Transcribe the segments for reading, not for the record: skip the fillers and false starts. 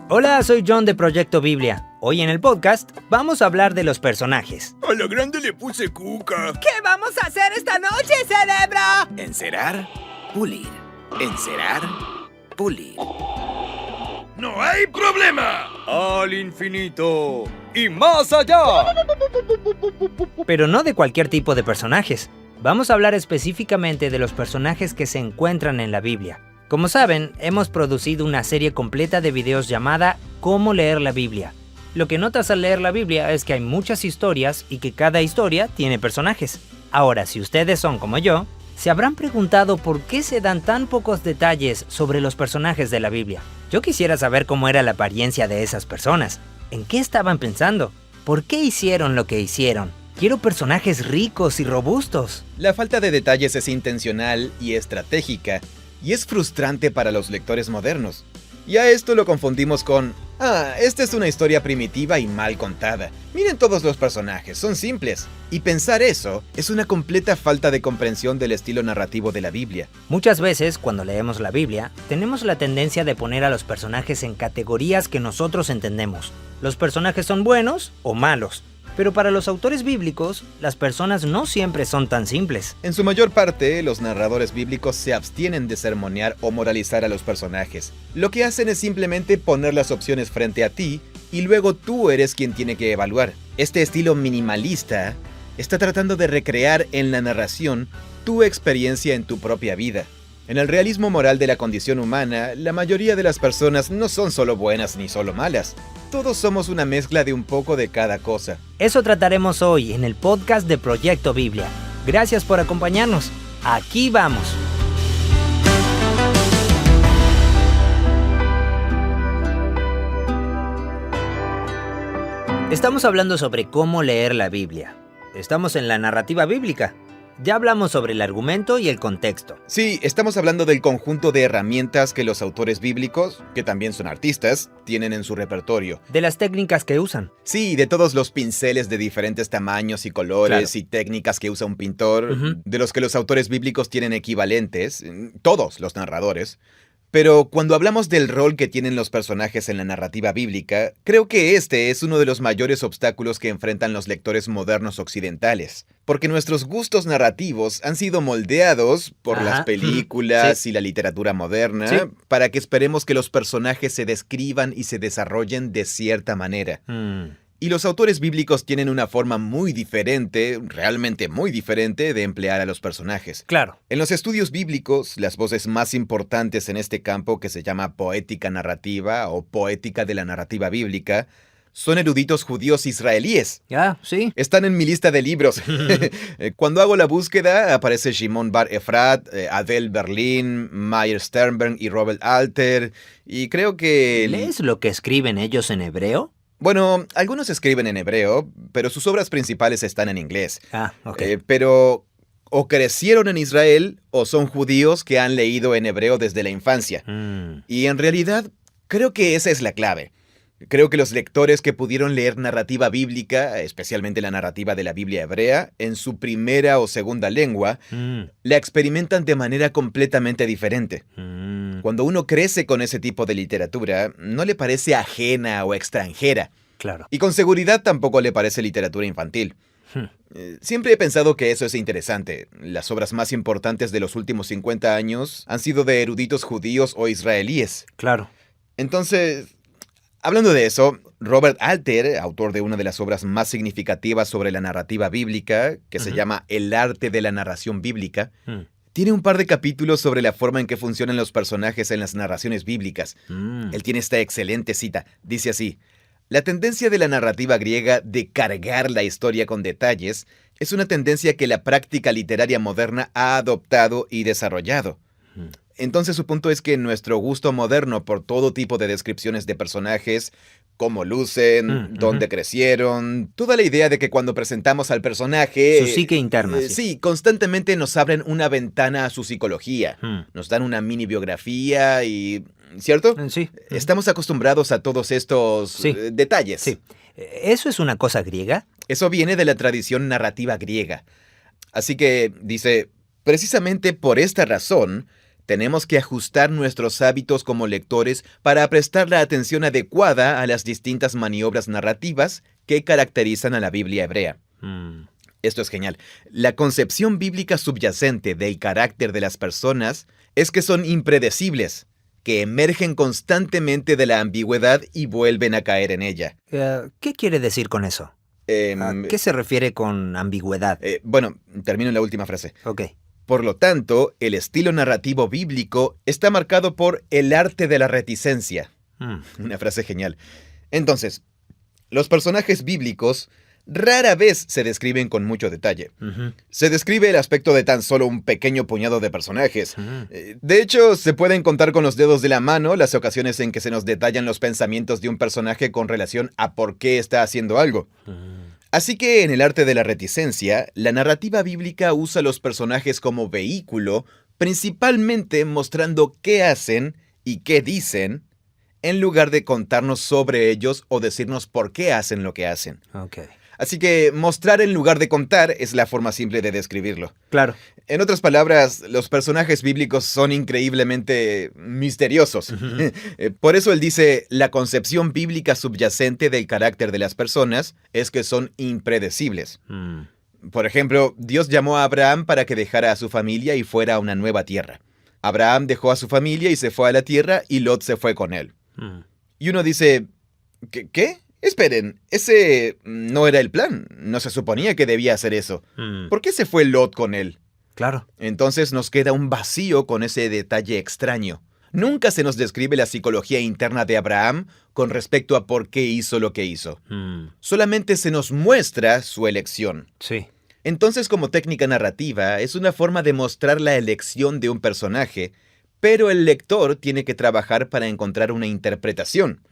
Hola, soy John de Proyecto Biblia. Hoy en el podcast vamos a hablar de los personajes. A la grande le puse cuca. ¿Qué vamos a hacer esta noche, cerebro? Encerar, pulir. Encerar, pulir. ¡No hay problema! ¡Al infinito y más allá! Pero no de cualquier tipo de personajes. Vamos a hablar específicamente de los personajes que se encuentran en la Biblia. Como saben, hemos producido una serie completa de videos llamada ¿Cómo leer la Biblia? Lo que notas al leer la Biblia es que hay muchas historias y que cada historia tiene personajes. Ahora, si ustedes son como yo, se habrán preguntado por qué se dan tan pocos detalles sobre los personajes de la Biblia. Yo quisiera saber cómo era la apariencia de esas personas. ¿En qué estaban pensando? ¿Por qué hicieron lo que hicieron? Quiero personajes ricos y robustos. La falta de detalles es intencional y estratégica, y es frustrante para los lectores modernos. Y a esto lo confundimos con, esta es una historia primitiva y mal contada. Miren todos los personajes, son simples. Y pensar eso es una completa falta de comprensión del estilo narrativo de la Biblia. Muchas veces, cuando leemos la Biblia, tenemos la tendencia de poner a los personajes en categorías que nosotros entendemos. Los personajes son buenos o malos. Pero para los autores bíblicos, las personas no siempre son tan simples. En su mayor parte, los narradores bíblicos se abstienen de sermonear o moralizar a los personajes. Lo que hacen es simplemente poner las opciones frente a ti y luego tú eres quien tiene que evaluar. Este estilo minimalista está tratando de recrear en la narración tu experiencia en tu propia vida. En el realismo moral de la condición humana, la mayoría de las personas no son solo buenas ni solo malas. Todos somos una mezcla de un poco de cada cosa. Eso trataremos hoy en el podcast de Proyecto Biblia. Gracias por acompañarnos. Aquí vamos. Estamos hablando sobre cómo leer la Biblia. Estamos en la narrativa bíblica. Ya hablamos sobre el argumento y el contexto. Sí, estamos hablando del conjunto de herramientas que los autores bíblicos, que también son artistas, tienen en su repertorio. De las técnicas que usan. Sí, de todos los pinceles de diferentes tamaños y colores, Claro. y técnicas que usa un pintor, Ujú. de los que los autores bíblicos tienen equivalentes, todos los narradores. Pero cuando hablamos del rol que tienen los personajes en la narrativa bíblica, creo que este es uno de los mayores obstáculos que enfrentan los lectores modernos occidentales. Porque nuestros gustos narrativos han sido moldeados por las películas Sí. y la literatura moderna Sí. para que esperemos que los personajes se describan y se desarrollen de cierta manera. Y los autores bíblicos tienen una forma muy diferente, realmente muy diferente, de emplear a los personajes. Claro. En los estudios bíblicos, las voces más importantes en este campo, que se llama poética narrativa o poética de la narrativa bíblica, son eruditos judíos israelíes. Sí. Están en mi lista de libros. Cuando hago la búsqueda, aparece Shimon Bar Efrat, Adel Berlin, Meyer Sternberg y Robert Alter, y creo que... ¿Lees lo que escriben ellos en hebreo? Bueno, algunos escriben en hebreo, pero sus obras principales están en inglés. Ok. Pero o crecieron en Israel o son judíos que han leído en hebreo desde la infancia. Y en realidad, creo que esa es la clave. Creo que los lectores que pudieron leer narrativa bíblica, especialmente la narrativa de la Biblia hebrea, en su primera o segunda lengua, la experimentan de manera completamente diferente. Cuando uno crece con ese tipo de literatura, no le parece ajena o extranjera. Claro. Y con seguridad tampoco le parece literatura infantil. Siempre he pensado que eso es interesante. Las obras más importantes de los últimos 50 años han sido de eruditos judíos o israelíes. Claro. Entonces, hablando de eso, Robert Alter, autor de una de las obras más significativas sobre la narrativa bíblica, que se llama El arte de la narración bíblica, tiene un par de capítulos sobre la forma en que funcionan los personajes en las narraciones bíblicas. Él tiene esta excelente cita. Dice así: la tendencia de la narrativa griega de cargar la historia con detalles es una tendencia que la práctica literaria moderna ha adoptado y desarrollado. Entonces su punto es que nuestro gusto moderno por todo tipo de descripciones de personajes, cómo lucen, dónde crecieron, toda la idea de que cuando presentamos al personaje... Su psique interna. Sí, constantemente nos abren una ventana a su psicología. Nos dan una mini biografía y... ¿Cierto? Sí. Estamos acostumbrados a todos estos detalles. Sí. ¿Eso es una cosa griega? Eso viene de la tradición narrativa griega. Así que, dice, precisamente por esta razón, Tenemos que ajustar nuestros hábitos como lectores para prestar la atención adecuada a las distintas maniobras narrativas que caracterizan a la Biblia hebrea. Esto es genial. La concepción bíblica subyacente del carácter de las personas es que son impredecibles, que emergen constantemente de la ambigüedad y vuelven a caer en ella. ¿Qué quiere decir con eso? ¿A qué se refiere con ambigüedad? Bueno, termino en la última frase. Ok. Por lo tanto, el estilo narrativo bíblico está marcado por el arte de la reticencia. Una frase genial. Entonces, los personajes bíblicos rara vez se describen con mucho detalle. Se describe el aspecto de tan solo un pequeño puñado de personajes. De hecho, se pueden contar con los dedos de la mano las ocasiones en que se nos detallan los pensamientos de un personaje con relación a por qué está haciendo algo. Así que en el arte de la reticencia, la narrativa bíblica usa a los personajes como vehículo, principalmente mostrando qué hacen y qué dicen, en lugar de contarnos sobre ellos o decirnos por qué hacen lo que hacen. Ok. Así que mostrar en lugar de contar es la forma simple de describirlo. Claro. En otras palabras, los personajes bíblicos son increíblemente misteriosos. Por eso él dice, la concepción bíblica subyacente del carácter de las personas es que son impredecibles. Por ejemplo, Dios llamó a Abraham para que dejara a su familia y fuera a una nueva tierra. Abraham dejó a su familia y se fue a la tierra y Lot se fue con él. Y uno dice, ¿qué? Esperen, ese no era el plan. No se suponía que debía hacer eso. ¿Por qué se fue Lot con él? Claro. Entonces nos queda un vacío con ese detalle extraño. Nunca se nos describe la psicología interna de Abraham con respecto a por qué hizo lo que hizo. Solamente se nos muestra su elección. Sí. Entonces, como técnica narrativa, es una forma de mostrar la elección de un personaje, pero el lector tiene que trabajar para encontrar una interpretación.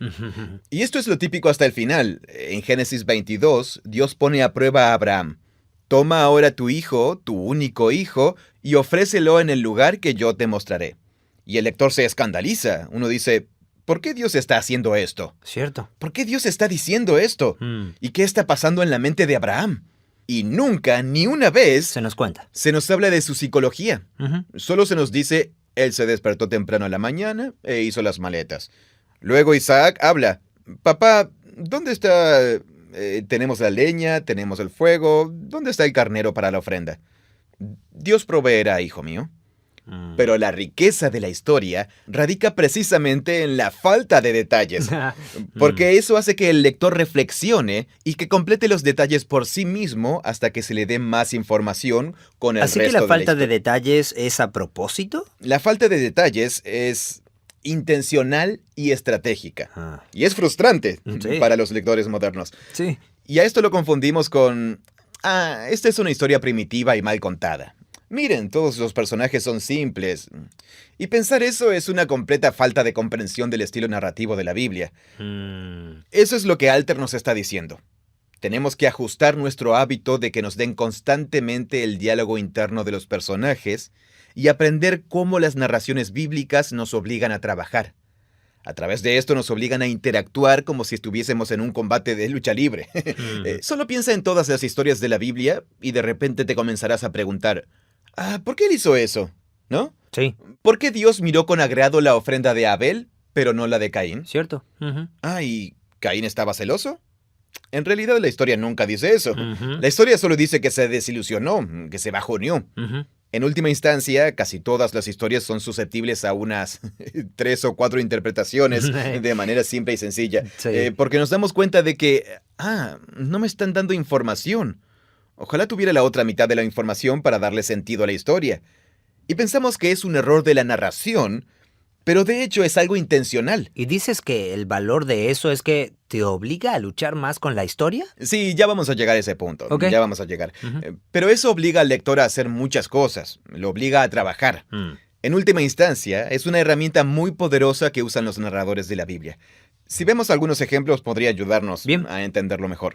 Y esto es lo típico hasta el final. En Génesis 22, Dios pone a prueba a Abraham. Toma ahora tu hijo, tu único hijo, y ofrécelo en el lugar que yo te mostraré. Y el lector se escandaliza. Uno dice, ¿por qué Dios está haciendo esto? Cierto. ¿Por qué Dios está diciendo esto? ¿Y qué está pasando en la mente de Abraham? Y nunca, ni una vez, Se nos cuenta. se nos habla de su psicología. Solo se nos dice, él se despertó temprano a la mañana e hizo las maletas. Luego Isaac habla, papá, ¿dónde está? Tenemos la leña, tenemos el fuego, ¿dónde está el carnero para la ofrenda? Dios proveerá, hijo mío. Pero la riqueza de la historia radica precisamente en la falta de detalles, porque eso hace que el lector reflexione y que complete los detalles por sí mismo hasta que se le dé más información con el Así resto que la de falta de historia. detalles es a propósito. La falta de detalles es intencional y estratégica. Y es frustrante Sí. para los lectores modernos. Sí. Y a esto lo confundimos con, esta es una historia primitiva y mal contada. Miren, todos los personajes son simples. Y pensar eso es una completa falta de comprensión del estilo narrativo de la Biblia. Eso es lo que Alter nos está diciendo. Tenemos que ajustar nuestro hábito de que nos den constantemente el diálogo interno de los personajes y aprender cómo las narraciones bíblicas nos obligan a trabajar. A través de esto nos obligan a interactuar como si estuviésemos en un combate de lucha libre. Solo piensa en todas las historias de la Biblia y de repente te comenzarás a preguntar, ¿por qué él hizo eso? ¿No? Sí. ¿Por qué Dios miró con agrado la ofrenda de Abel, pero no la de Caín? Cierto. ¿Y Caín estaba celoso? En realidad la historia nunca dice eso. La historia solo dice que se desilusionó, que se bajoneó. En última instancia, casi todas las historias son susceptibles a unas 3 o 4 interpretaciones de manera simple y sencilla. Sí. Porque nos damos cuenta de que, no me están dando información. Ojalá tuviera la otra mitad de la información para darle sentido a la historia. Y pensamos que es un error de la narración, pero de hecho es algo intencional. ¿Y dices que el valor de eso es que te obliga a luchar más con la historia? Sí, ya vamos a llegar a ese punto. Ok. Ya vamos a llegar. Pero eso obliga al lector a hacer muchas cosas. Lo obliga a trabajar. En última instancia, es una herramienta muy poderosa que usan los narradores de la Biblia. Si vemos algunos ejemplos, podría ayudarnos Bien. a entenderlo mejor.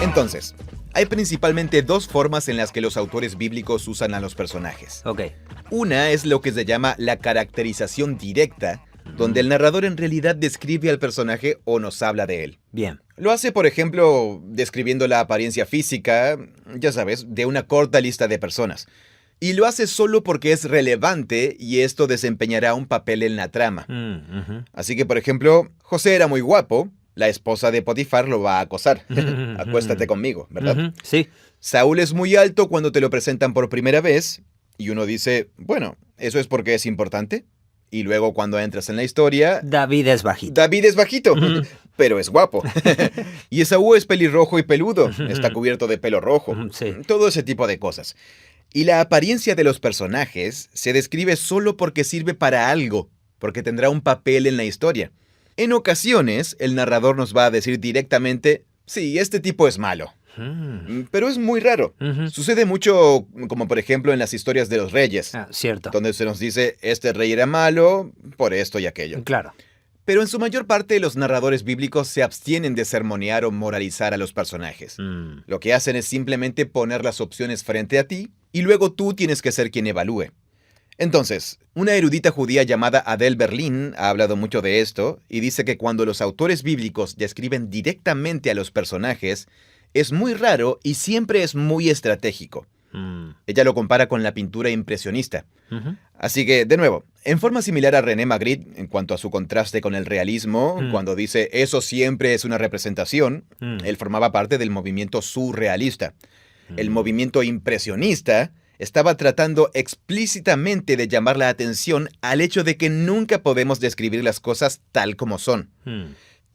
Entonces, hay principalmente 2 formas en las que los autores bíblicos usan a los personajes. Ok. Una es lo que se llama la caracterización directa, donde el narrador en realidad describe al personaje o nos habla de él. Bien. Lo hace, por ejemplo, describiendo la apariencia física, ya sabes, de una corta lista de personas. Y lo hace solo porque es relevante y esto desempeñará un papel en la trama. Así que, por ejemplo, José era muy guapo, la esposa de Potifar lo va a acosar. Acuéstate conmigo, ¿verdad? Sí. Saúl es muy alto cuando te lo presentan por primera vez y uno dice, bueno, ¿eso es porque es importante? Y luego cuando entras en la historia... David es bajito. David es bajito, pero es guapo. Y Esaú es pelirrojo y peludo, está cubierto de pelo rojo. Sí. Todo ese tipo de cosas. Y la apariencia de los personajes se describe solo porque sirve para algo, porque tendrá un papel en la historia. En ocasiones, el narrador nos va a decir directamente, sí, este tipo es malo. Pero es muy raro. Sucede mucho, como por ejemplo en las historias de los reyes. Cierto. Donde se nos dice, este rey era malo por esto y aquello. Claro. Pero en su mayor parte los narradores bíblicos se abstienen de sermonear o moralizar a los personajes. Lo que hacen es simplemente poner las opciones frente a ti y luego tú tienes que ser quien evalúe. Entonces, una erudita judía llamada Adele Berlin ha hablado mucho de esto y dice que cuando los autores bíblicos describen directamente a los personajes, es muy raro y siempre es muy estratégico. Ella lo compara con la pintura impresionista. Así que, de nuevo, en forma similar a René Magritte, en cuanto a su contraste con el realismo, cuando dice eso siempre es una representación, él formaba parte del movimiento surrealista. El movimiento impresionista estaba tratando explícitamente de llamar la atención al hecho de que nunca podemos describir las cosas tal como son.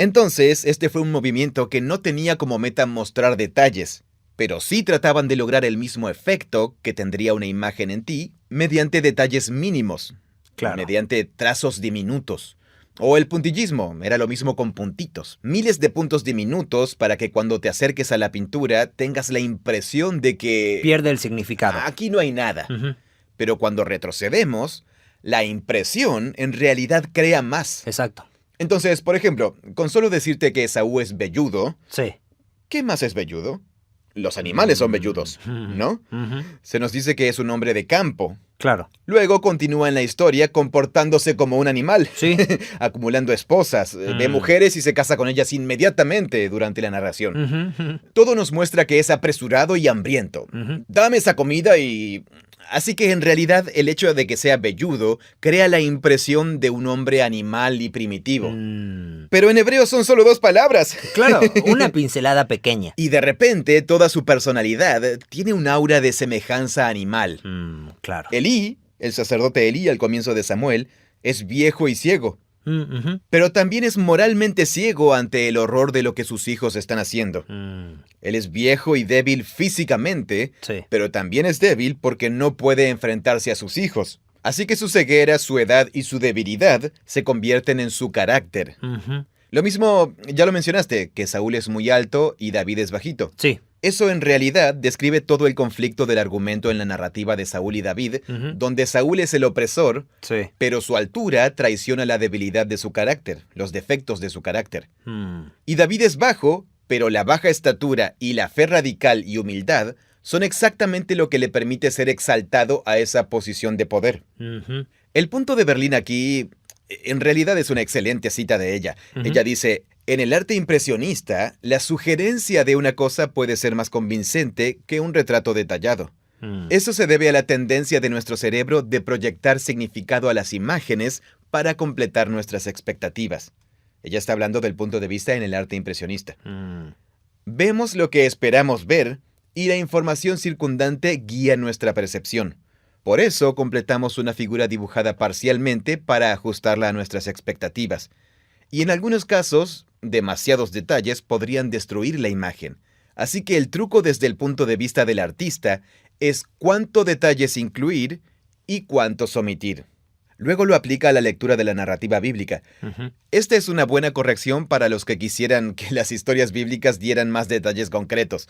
Entonces, este fue un movimiento que no tenía como meta mostrar detalles, pero sí trataban de lograr el mismo efecto que tendría una imagen en ti mediante detalles mínimos, mediante trazos diminutos. O el puntillismo, era lo mismo con puntitos. Miles de puntos diminutos para que cuando te acerques a la pintura tengas la impresión de que... pierde el significado. Aquí no hay nada. Pero cuando retrocedemos, la impresión en realidad crea más. Exacto. Entonces, por ejemplo, con solo decirte que Esaú es velludo, Sí. ¿qué más es velludo? Los animales son velludos, ¿no? Se nos dice que es un hombre de campo. Claro. Luego continúa en la historia comportándose como un animal, Sí. acumulando esposas, ve mujeres y se casa con ellas inmediatamente durante la narración. Todo nos muestra que es apresurado y hambriento. Dame esa comida y... Así que en realidad el hecho de que sea velludo crea la impresión de un hombre animal y primitivo. Pero en hebreo son solo 2 palabras. Claro, una pincelada pequeña. Y de repente toda su personalidad tiene un aura de semejanza animal. Claro. Elí, el sacerdote Elí al comienzo de Samuel, es viejo y ciego. Pero también es moralmente ciego ante el horror de lo que sus hijos están haciendo. Él es viejo y débil físicamente, Sí. pero también es débil porque no puede enfrentarse a sus hijos. Así que su ceguera, su edad y su debilidad se convierten en su carácter. Lo mismo, ya lo mencionaste, que Saúl es muy alto y David es bajito. Sí. Eso en realidad describe todo el conflicto del argumento en la narrativa de Saúl y David, donde Saúl es el opresor, Sí. pero su altura traiciona la debilidad de su carácter, los defectos de su carácter. Y David es bajo, pero la baja estatura y la fe radical y humildad son exactamente lo que le permite ser exaltado a esa posición de poder. El punto de Berlín aquí, en realidad es una excelente cita de ella. Ella dice, en el arte impresionista, la sugerencia de una cosa puede ser más convincente que un retrato detallado. Eso se debe a la tendencia de nuestro cerebro de proyectar significado a las imágenes para completar nuestras expectativas. Ella está hablando del punto de vista en el arte impresionista. Vemos lo que esperamos ver y la información circundante guía nuestra percepción. Por eso completamos una figura dibujada parcialmente para ajustarla a nuestras expectativas. Y en algunos casos, demasiados detalles podrían destruir la imagen. Así que el truco desde el punto de vista del artista es cuánto detalles incluir y cuántos omitir. Luego lo aplica a la lectura de la narrativa bíblica. Esta es una buena corrección para los que quisieran que las historias bíblicas dieran más detalles concretos.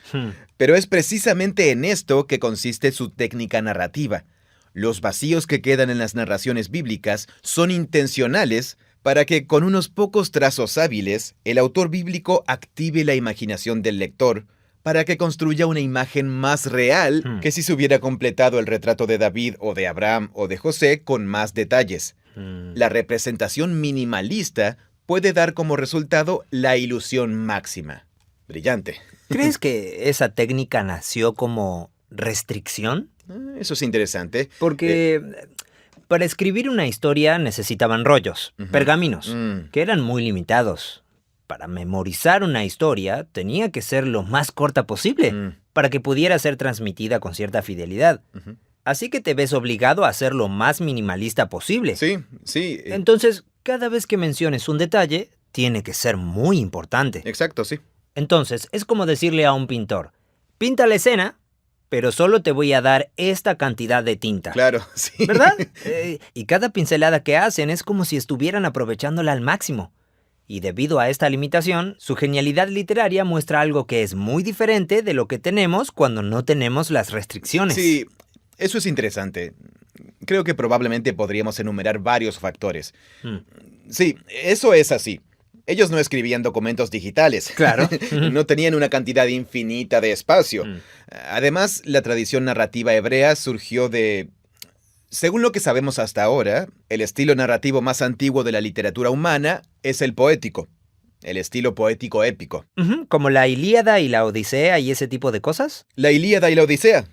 Pero es precisamente en esto que consiste su técnica narrativa. Los vacíos que quedan en las narraciones bíblicas son intencionales para que con unos pocos trazos hábiles el autor bíblico active la imaginación del lector para que construya una imagen más real que si se hubiera completado el retrato de David o de Abraham o de José con más detalles. La representación minimalista puede dar como resultado la ilusión máxima. Brillante. ¿Crees que esa técnica nació como restricción? Eso es interesante. Porque para escribir una historia necesitaban rollos, pergaminos, que eran muy limitados. Para memorizar una historia tenía que ser lo más corta posible, para que pudiera ser transmitida con cierta fidelidad. Así que te ves obligado a ser lo más minimalista posible. Sí, sí. Entonces, cada vez que menciones un detalle, tiene que ser muy importante. Exacto, sí. Entonces, es como decirle a un pintor, pinta la escena, pero solo te voy a dar esta cantidad de tinta. Claro, sí. ¿Verdad? Y cada pincelada que hacen es como si estuvieran aprovechándola al máximo. Y debido a esta limitación, su genialidad literaria muestra algo que es muy diferente de lo que tenemos cuando no tenemos las restricciones. Sí, eso es interesante. Creo que probablemente podríamos enumerar varios factores. Sí, eso es así. Ellos no escribían documentos digitales. Claro. No tenían una cantidad infinita de espacio. Además, la tradición narrativa hebrea surgió de... Según lo que sabemos hasta ahora, el estilo narrativo más antiguo de la literatura humana es el poético. El estilo poético épico. ¿Como la Ilíada y la Odisea y ese tipo de cosas? La Ilíada y la Odisea.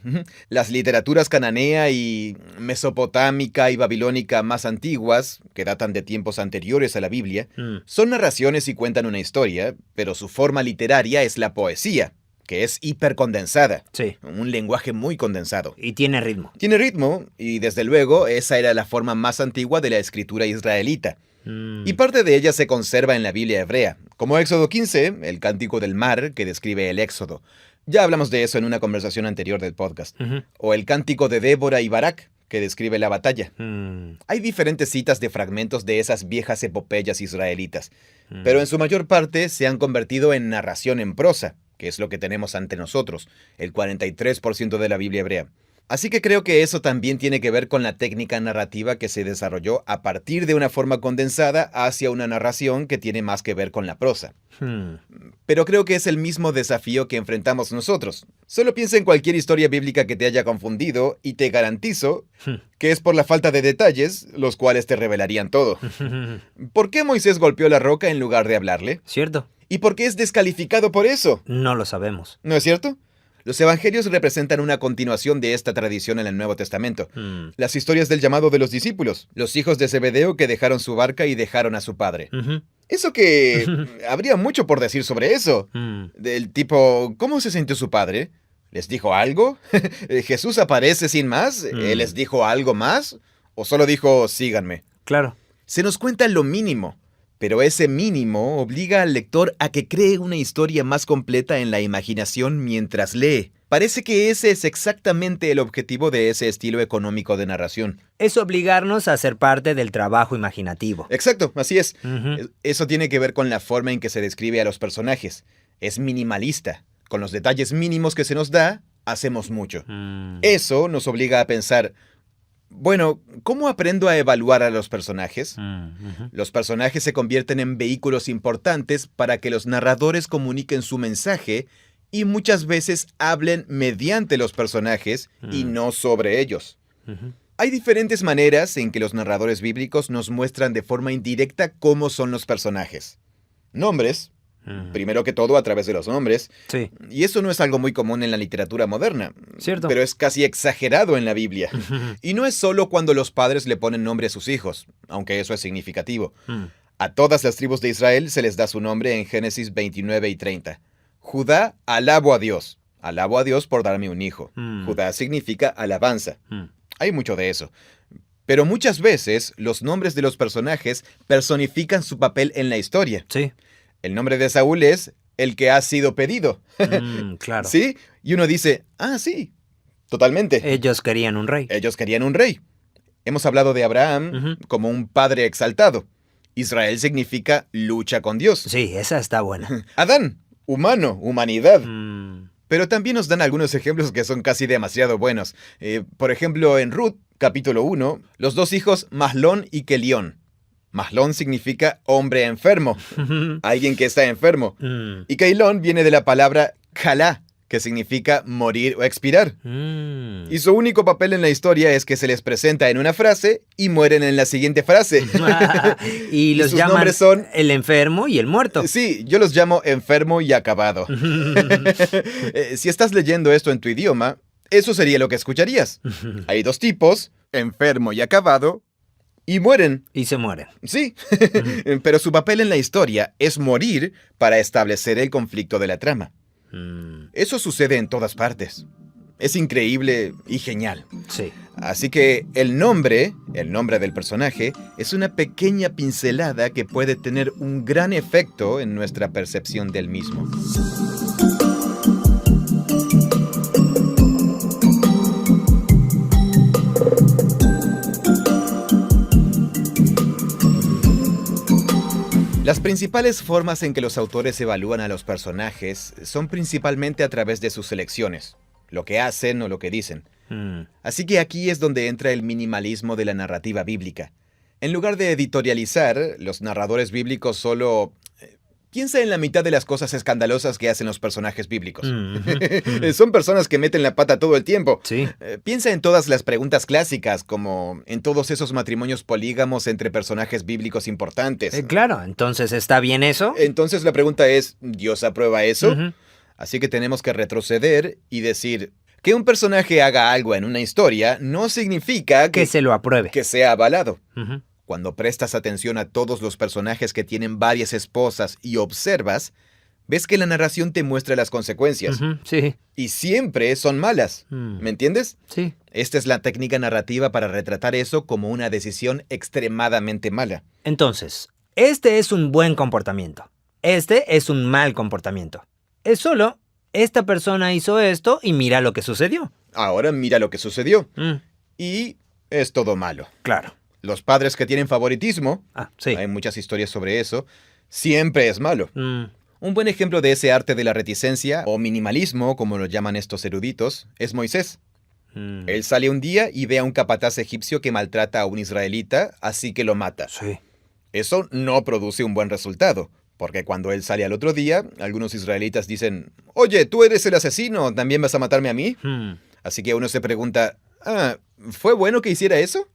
Las literaturas cananea y mesopotámica y babilónica más antiguas, que datan de tiempos anteriores a la Biblia, son narraciones y cuentan una historia, pero su forma literaria es la poesía, que es hipercondensada. Sí. Un lenguaje muy condensado. Y tiene ritmo. Tiene ritmo, y desde luego esa era la forma más antigua de la escritura israelita. Y parte de ella se conserva en la Biblia hebrea, como Éxodo 15, el cántico del mar que describe el éxodo. Ya hablamos de eso en una conversación anterior del podcast. O el cántico de Débora y Barak, que describe la batalla. Hay diferentes citas de fragmentos de esas viejas epopeyas israelitas, pero en su mayor parte se han convertido en narración en prosa, que es lo que tenemos ante nosotros, el 43% de la Biblia hebrea. Así que creo que eso también tiene que ver con la técnica narrativa que se desarrolló a partir de una forma condensada hacia una narración que tiene más que ver con la prosa. Pero creo que es el mismo desafío que enfrentamos nosotros. Solo piensa en cualquier historia bíblica que te haya confundido y te garantizo que es por la falta de detalles, los cuales te revelarían todo. ¿Por qué Moisés golpeó la roca en lugar de hablarle? ¿Cierto? ¿Y por qué es descalificado por eso? No lo sabemos. ¿No es cierto? Los evangelios representan una continuación de esta tradición en el Nuevo Testamento. Las historias del llamado de los discípulos, los hijos de Zebedeo que dejaron su barca y dejaron a su padre. Eso que... habría mucho por decir sobre eso. Del tipo, ¿cómo se sintió su padre? ¿Les dijo algo? ¿Jesús aparece sin más? ¿Él les dijo algo más? ¿O solo dijo, síganme? Claro. Se nos cuenta lo mínimo. Pero ese mínimo obliga al lector a que cree una historia más completa en la imaginación mientras lee. Parece que ese es exactamente el objetivo de ese estilo económico de narración. Es obligarnos a ser parte del trabajo imaginativo. Exacto, así es. Eso tiene que ver con la forma en que se describe a los personajes. Es minimalista. Con los detalles mínimos que se nos da, hacemos mucho. Eso nos obliga a pensar... Bueno, ¿cómo aprendo a evaluar a los personajes? Los personajes se convierten en vehículos importantes para que los narradores comuniquen su mensaje y muchas veces hablen mediante los personajes y no sobre ellos. Hay diferentes maneras en que los narradores bíblicos nos muestran de forma indirecta cómo son los personajes. Nombres. Primero que todo a través de los nombres. Sí. Y eso no es algo muy común en la literatura moderna. Cierto. Pero es casi exagerado en la Biblia. Y no es solo cuando los padres le ponen nombre a sus hijos, aunque eso es significativo. A todas las tribus de Israel se les da su nombre en Génesis 29 y 30. Judá, alabo a Dios. Alabo a Dios por darme un hijo. Judá significa alabanza. Hay mucho de eso. Pero muchas veces los nombres de los personajes personifican su papel en la historia. Sí. El nombre de Saúl es el que ha sido pedido. Claro. ¿Sí? Y uno dice, sí, totalmente. Ellos querían un rey. Ellos querían un rey. Hemos hablado de Abraham como un padre exaltado. Israel significa lucha con Dios. Sí, esa está buena. Adán, humano, humanidad. Pero también nos dan algunos ejemplos que son casi demasiado buenos. Por ejemplo, en Ruth, capítulo 1, los dos hijos Mahlón y Kelión. Mahlón significa hombre enfermo, alguien que está enfermo. Y Keilón viene de la palabra Jalá, que significa morir o expirar. Mm. Y su único papel en la historia es que se les presenta en una frase y mueren en la siguiente frase. Y los sus llaman nombres son... el enfermo y el muerto. Sí, yo los llamo enfermo y acabado. Si estás leyendo esto en tu idioma, eso sería lo que escucharías. Hay dos tipos, enfermo y acabado, y mueren. Y se mueren. Sí, pero su papel en la historia es morir para establecer el conflicto de la trama. Eso sucede en todas partes. Es increíble y genial. Sí. Así que el nombre del personaje, es una pequeña pincelada que puede tener un gran efecto en nuestra percepción del mismo. Las principales formas en que los autores evalúan a los personajes son principalmente a través de sus elecciones, lo que hacen o lo que dicen. Así que aquí es donde entra el minimalismo de la narrativa bíblica. En lugar de editorializar, los narradores bíblicos solo... piensa en la mitad de las cosas escandalosas que hacen los personajes bíblicos. Son personas que meten la pata todo el tiempo. Sí. Piensa en todas las preguntas clásicas, como en todos esos matrimonios polígamos entre personajes bíblicos importantes. Claro, entonces, ¿está bien eso? Entonces la pregunta es, ¿Dios aprueba eso? Ujú. Así que tenemos que retroceder y decir, que un personaje haga algo en una historia no significa Que se lo apruebe. que sea avalado. Ujú. Cuando prestas atención a todos los personajes que tienen varias esposas y observas, ves que la narración te muestra las consecuencias. Ujú, sí. Y siempre son malas. ¿Me entiendes? Sí. Esta es la técnica narrativa para retratar eso como una decisión extremadamente mala. Entonces, este es un buen comportamiento. Este es un mal comportamiento. Es solo, esta persona hizo esto y mira lo que sucedió. Ahora mira lo que sucedió. Mm, Y es todo malo. claro. Los padres que tienen favoritismo, Sí. hay muchas historias sobre eso, siempre es malo. Mm, Un buen ejemplo de ese arte de la reticencia, o minimalismo, como lo llaman estos eruditos, es Moisés. mm. Él sale un día y ve a un capataz egipcio que maltrata a un israelita, así que lo mata. Sí. Eso no produce un buen resultado, porque cuando él sale al otro día, algunos israelitas dicen, oye, tú eres el asesino, ¿también vas a matarme a mí? Mm, Así que uno se pregunta, ¿fue bueno que hiciera eso?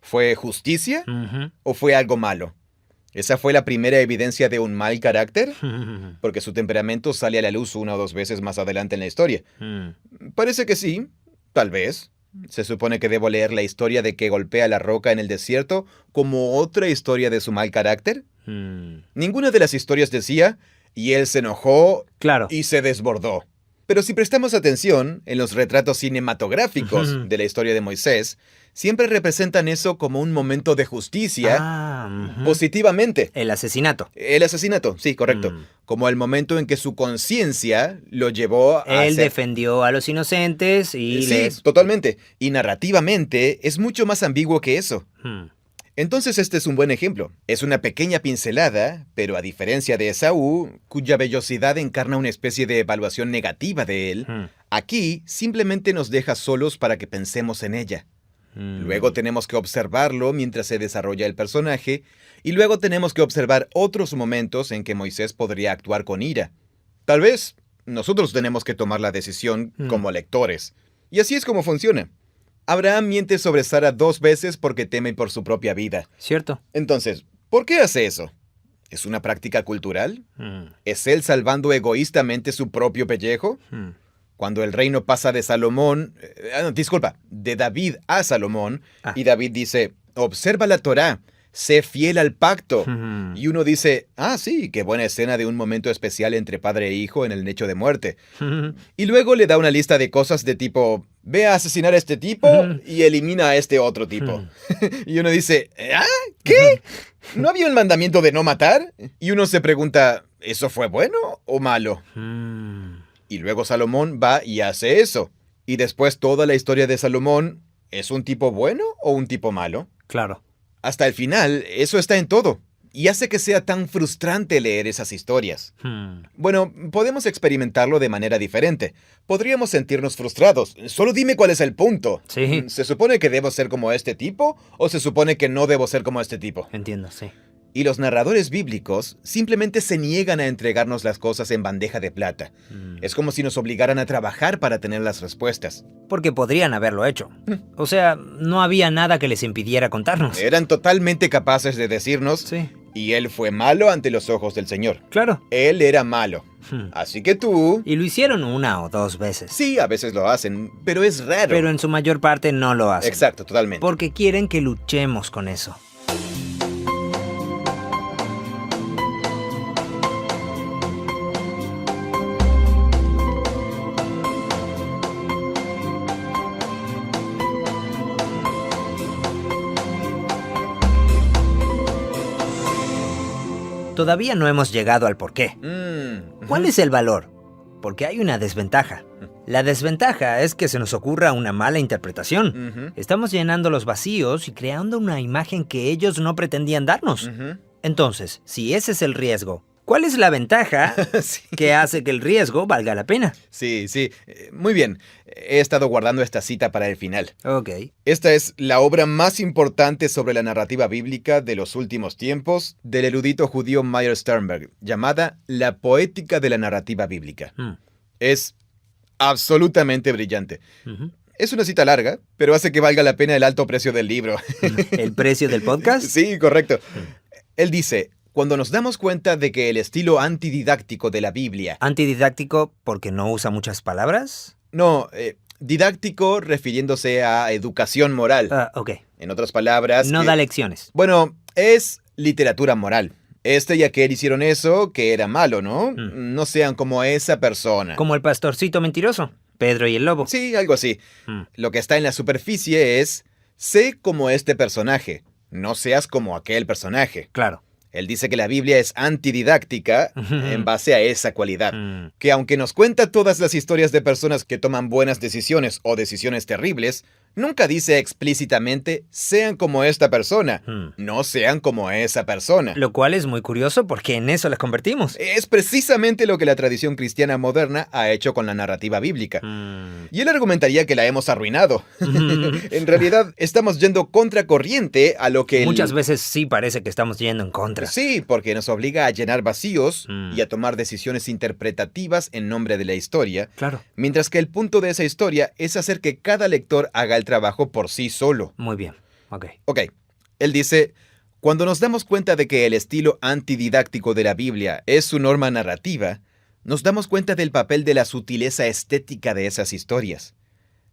¿Fue justicia ujú. o fue algo malo? ¿Esa fue la primera evidencia de un mal carácter? Porque su temperamento sale a la luz una o dos veces más adelante en la historia. Mm, Parece que sí, tal vez. Se supone que debo leer la historia de que golpea la roca en el desierto como otra historia de su mal carácter. mm. Ninguna de las historias decía, y él se enojó Claro. y se desbordó. Pero si prestamos atención en los retratos cinematográficos Ujú. de la historia de Moisés, siempre representan eso como un momento de justicia Ujú. positivamente. El asesinato. El asesinato, sí, correcto. Mm. Como el momento en que su conciencia lo llevó a Él hacer... defendió a los inocentes y Sí, les... totalmente. Y narrativamente es mucho más ambiguo que eso. Mm, Entonces este es un buen ejemplo. Es una pequeña pincelada, pero a diferencia de Esaú, cuya vellosidad encarna una especie de evaluación negativa de él, mm, aquí simplemente nos deja solos para que pensemos en ella. mm. Luego tenemos que observarlo mientras se desarrolla el personaje, y luego tenemos que observar otros momentos en que Moisés podría actuar con ira. Tal vez nosotros tenemos que tomar la decisión como lectores. Y así es como funciona. Abraham miente sobre Sara 2 veces porque teme por su propia vida. ¿Cierto? Entonces, ¿por qué hace eso? ¿Es una práctica cultural? Mm, ¿Es él salvando egoístamente su propio pellejo? mm. Cuando el reino pasa de de David a Salomón, Ah. y David dice, observa la Torá, sé fiel al pacto. Ujú. Y uno dice, sí, qué buena escena de un momento especial entre padre e hijo en el lecho de muerte. Ujú. Y luego le da una lista de cosas de tipo, ve a asesinar a este tipo y elimina a este otro tipo. Y uno dice, ¿qué? ¿No había un mandamiento de no matar? Y uno se pregunta, ¿eso fue bueno o malo? Mm, Y luego Salomón va y hace eso. Y después toda la historia de Salomón, ¿es un tipo bueno o un tipo malo? claro. Hasta el final, eso está en todo. Y hace que sea tan frustrante leer esas historias. Mm, Bueno, podemos experimentarlo de manera diferente. Podríamos sentirnos frustrados. Solo dime cuál es el punto. Sí. ¿Se supone que debo ser como este tipo o se supone que no debo ser como este tipo? entiendo, sí. Y los narradores bíblicos simplemente se niegan a entregarnos las cosas en bandeja de plata. Es como si nos obligaran a trabajar para tener las respuestas. Porque podrían haberlo hecho. O sea, no había nada que les impidiera contarnos. Eran totalmente capaces de decirnos, Sí, y él fue malo ante los ojos del Señor. claro. Él era malo. Así que tú... Y lo hicieron 1 o 2 veces. Sí, a veces lo hacen, pero es raro. Pero en su mayor parte no lo hacen. Exacto, totalmente. Porque quieren que luchemos con eso. Todavía no hemos llegado al porqué. ¿Cuál es el valor? Porque hay una desventaja. La desventaja es que se nos ocurra una mala interpretación. Estamos llenando los vacíos y creando una imagen que ellos no pretendían darnos. Entonces, si ese es el riesgo, ¿cuál es la ventaja Sí. que hace que el riesgo valga la pena? Sí. Muy bien. He estado guardando esta cita para el final. Ok. Esta es la obra más importante sobre la narrativa bíblica de los últimos tiempos del erudito judío Meyer Sternberg, llamada La poética de la narrativa bíblica. Es absolutamente brillante. Es una cita larga, pero hace que valga la pena el alto precio del libro. ¿El precio del podcast? Sí, correcto. Él dice, cuando nos damos cuenta de que el estilo antididáctico de la Biblia... ¿Antididáctico porque no usa muchas palabras? No, didáctico refiriéndose a educación moral. Ok. En otras palabras... No da lecciones. Bueno, es literatura moral. Este y aquel hicieron eso, que era malo, ¿no? No sean como esa persona. Como el pastorcito mentiroso, Pedro y el lobo. Sí, algo así. Lo que está en la superficie es, sé como este personaje, no seas como aquel personaje. Claro. Él dice que la Biblia es antididáctica en base a esa cualidad. Que aunque nos cuenta todas las historias de personas que toman buenas decisiones o decisiones terribles, nunca dice explícitamente, sean como esta persona, no sean como esa persona. Lo cual es muy curioso porque en eso las convertimos. Es precisamente lo que la tradición cristiana moderna ha hecho con la narrativa bíblica. Y él argumentaría que la hemos arruinado. En realidad, estamos yendo contracorriente a lo que... Muchas veces sí parece que estamos yendo en contra. Sí, porque nos obliga a llenar vacíos y a tomar decisiones interpretativas en nombre de la historia. Claro. Mientras que el punto de esa historia es hacer que cada lector haga el trabajo por sí solo. Muy bien. Ok. Ok. Él dice, cuando nos damos cuenta de que el estilo antididáctico de la Biblia es su norma narrativa, nos damos cuenta del papel de la sutileza estética de esas historias.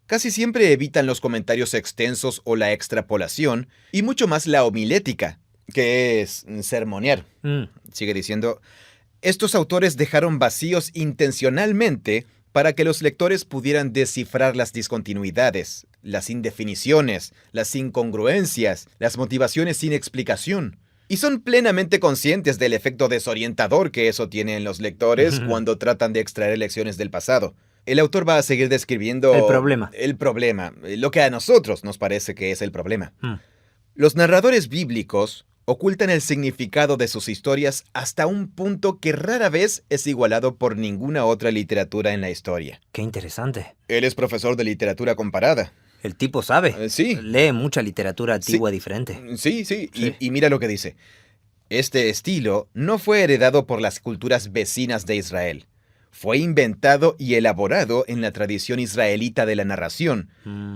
Casi siempre evitan los comentarios extensos o la extrapolación, y mucho más la homilética, que es sermonear. Sigue diciendo, estos autores dejaron vacíos intencionalmente para que los lectores pudieran descifrar las discontinuidades, las indefiniciones, las incongruencias, las motivaciones sin explicación. Y son plenamente conscientes del efecto desorientador que eso tiene en los lectores cuando tratan de extraer lecciones del pasado. El autor va a seguir describiendo... El problema, lo que a nosotros nos parece que es el problema. Los narradores bíblicos ocultan el significado de sus historias hasta un punto que rara vez es igualado por ninguna otra literatura en la historia. Qué interesante. Él es profesor de literatura comparada. El tipo sabe. Sí. Lee mucha literatura antigua diferente. Sí. Y mira lo que dice. Este estilo no fue heredado por las culturas vecinas de Israel. Fue inventado y elaborado en la tradición israelita de la narración.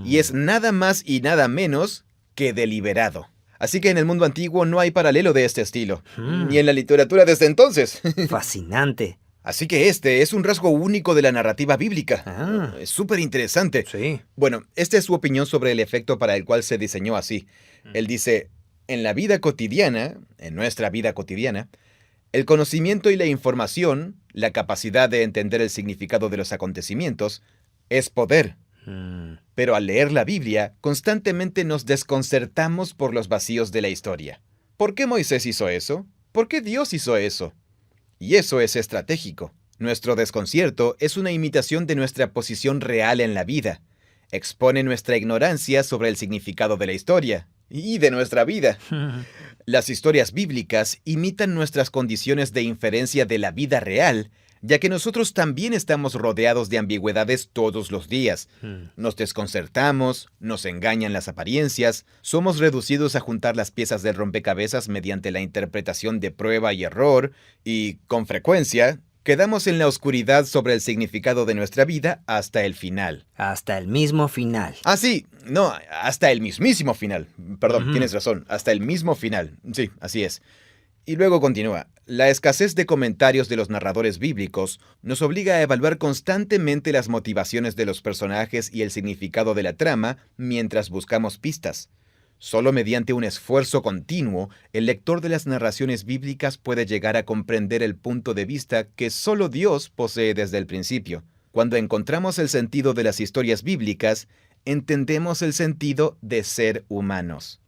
Y es nada más y nada menos que deliberado. Así que en el mundo antiguo no hay paralelo de este estilo. Ni en la literatura desde entonces. Fascinante. Así que este es un rasgo único de la narrativa bíblica. Es súper interesante. Sí. Bueno, esta es su opinión sobre el efecto para el cual se diseñó así. Él dice, en la vida cotidiana, en nuestra vida cotidiana, el conocimiento y la información, la capacidad de entender el significado de los acontecimientos, es poder. Pero al leer la Biblia, constantemente nos desconcertamos por los vacíos de la historia. ¿Por qué Moisés hizo eso? ¿Por qué Dios hizo eso? Y eso es estratégico. Nuestro desconcierto es una imitación de nuestra posición real en la vida. Expone nuestra ignorancia sobre el significado de la historia. y de nuestra vida. Las historias bíblicas imitan nuestras condiciones de inferencia de la vida real, ya que nosotros también estamos rodeados de ambigüedades todos los días. Nos desconcertamos, nos engañan las apariencias, somos reducidos a juntar las piezas del rompecabezas mediante la interpretación de prueba y error, y, con frecuencia, quedamos en la oscuridad sobre el significado de nuestra vida hasta el final. Hasta el mismo final. Ah, sí, no, hasta el mismísimo final. Perdón, tienes razón, hasta el mismo final. Sí, así es. Y luego continúa. La escasez de comentarios de los narradores bíblicos nos obliga a evaluar constantemente las motivaciones de los personajes y el significado de la trama mientras buscamos pistas. Solo mediante un esfuerzo continuo, el lector de las narraciones bíblicas puede llegar a comprender el punto de vista que solo Dios posee desde el principio. Cuando encontramos el sentido de las historias bíblicas, entendemos el sentido de ser humanos.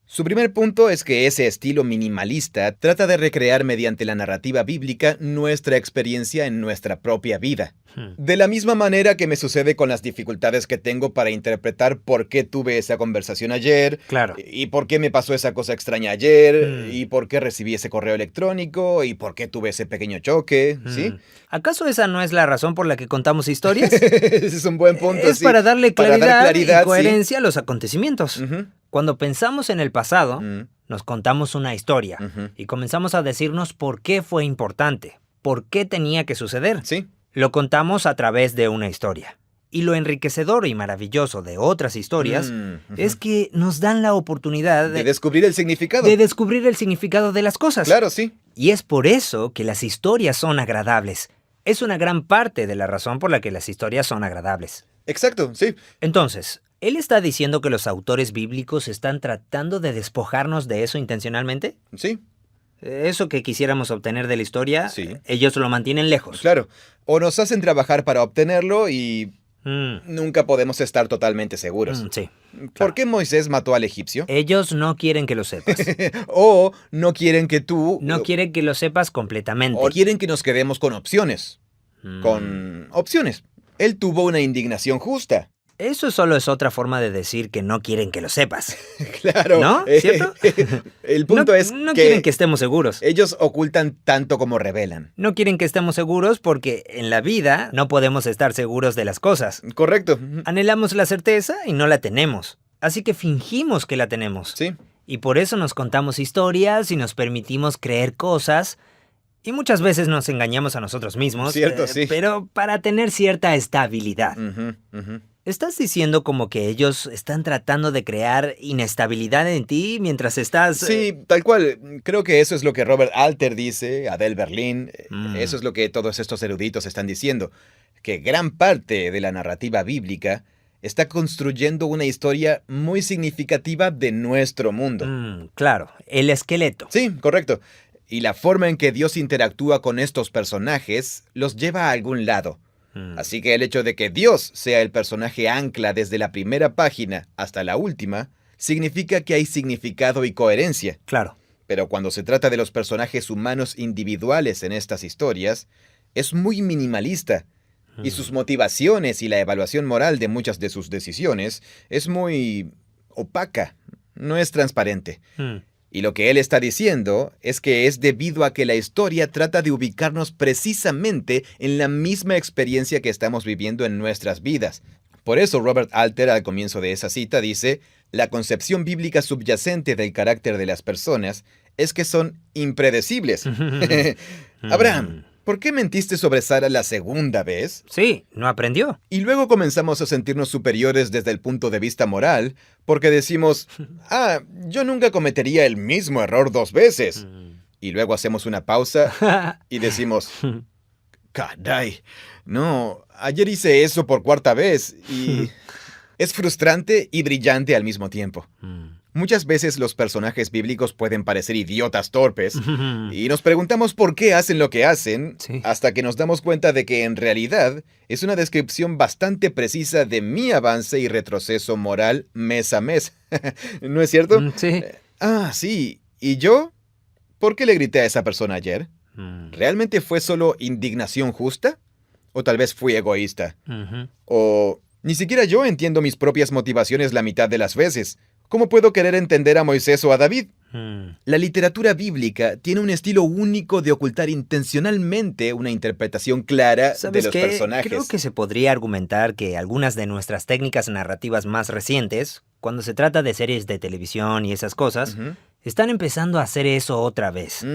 Su primer punto es que ese estilo minimalista trata de recrear mediante la narrativa bíblica nuestra experiencia en nuestra propia vida. De la misma manera que me sucede con las dificultades que tengo para interpretar por qué tuve esa conversación ayer, Claro. y por qué me pasó esa cosa extraña ayer, y por qué recibí ese correo electrónico, y por qué tuve ese pequeño choque, ¿sí? ¿Acaso esa no es la razón por la que contamos historias? Ese es un buen punto, Es sí. para darle Para claridad, dar claridad, y coherencia a los acontecimientos. Ujú. Cuando pensamos en el pasado, Mm. nos contamos una historia Ujú. y comenzamos a decirnos por qué fue importante, por qué tenía que suceder. Sí. Lo contamos a través de una historia. Y lo enriquecedor y maravilloso de otras historias Ujú. es que nos dan la oportunidad De descubrir el significado. de descubrir el significado de las cosas. Claro, sí. Y es por eso que las historias son agradables. Es una gran parte de la razón por la que las historias son agradables. Exacto, sí. Entonces, ¿él está diciendo que los autores bíblicos están tratando de despojarnos de eso intencionalmente? Sí, Eso que quisiéramos obtener de la historia, Sí. ellos lo mantienen lejos. claro. O nos hacen trabajar para obtenerlo y Mm, nunca podemos estar totalmente seguros. sí. ¿Por qué Moisés mató al egipcio? Ellos no quieren que lo sepas. O no quieren que tú... No quieren que lo sepas completamente. O quieren que nos quedemos con opciones. Mm. Con opciones. Él tuvo una indignación justa. Eso solo es otra forma de decir que no quieren que lo sepas. Claro. ¿No? ¿Cierto? El punto no, es no que quieren que estemos seguros. ellos ocultan tanto como revelan. No quieren que estemos seguros porque en la vida no podemos estar seguros de las cosas. Correcto. Anhelamos la certeza y no la tenemos. Así que fingimos que la tenemos. Sí. Y por eso nos contamos historias y nos permitimos creer cosas. Y muchas veces nos engañamos a nosotros mismos. Cierto, sí. Pero para tener cierta estabilidad. Ujú, ujú. ¿Estás diciendo como que ellos están tratando de crear inestabilidad en ti mientras estás... Sí, tal cual. Creo que eso es lo que Robert Alter dice, Adele Berlin. Mm. Eso es lo que todos estos eruditos están diciendo. Que gran parte de la narrativa bíblica está construyendo una historia muy significativa de nuestro mundo. Claro, el esqueleto. Sí, correcto. Y la forma en que Dios interactúa con estos personajes los lleva a algún lado. Así que el hecho de que Dios sea el personaje ancla desde la primera página hasta la última, significa que hay significado y coherencia. Claro. Pero cuando se trata de los personajes humanos individuales en estas historias, es muy minimalista. Y sus motivaciones y la evaluación moral de muchas de sus decisiones es muy opaca, no es transparente. Y lo que él está diciendo es que es debido a que la historia trata de ubicarnos precisamente en la misma experiencia que estamos viviendo en nuestras vidas. Por eso Robert Alter al comienzo de esa cita dice, la concepción bíblica subyacente del carácter de las personas es que son impredecibles. Abraham, ¿por qué mentiste sobre Sara la segunda vez? Sí, no aprendió. Y luego comenzamos a sentirnos superiores desde el punto de vista moral, porque decimos, yo nunca cometería el mismo error 2 veces. Y luego hacemos una pausa y decimos, caray, no, ayer hice eso por 4ª vez y es frustrante y brillante al mismo tiempo. Muchas veces los personajes bíblicos pueden parecer idiotas torpes y nos preguntamos por qué hacen lo que hacen, Sí. hasta que nos damos cuenta de que en realidad es una descripción bastante precisa de mi avance y retroceso moral mes a mes. ¿No es cierto? Sí. Sí. ¿Y yo? ¿Por qué le grité a esa persona ayer? ¿Realmente fue solo indignación justa? ¿O tal vez fui egoísta? ¿O ni siquiera yo entiendo mis propias motivaciones la mitad de las veces? ¿Cómo puedo querer entender a Moisés o a David? Mm. La literatura bíblica tiene un estilo único de ocultar intencionalmente una interpretación clara de ¿Sabes los qué? personajes. Creo que se podría argumentar que algunas de nuestras técnicas narrativas más recientes, cuando se trata de series de televisión y esas cosas, Ujú. están empezando a hacer eso otra vez.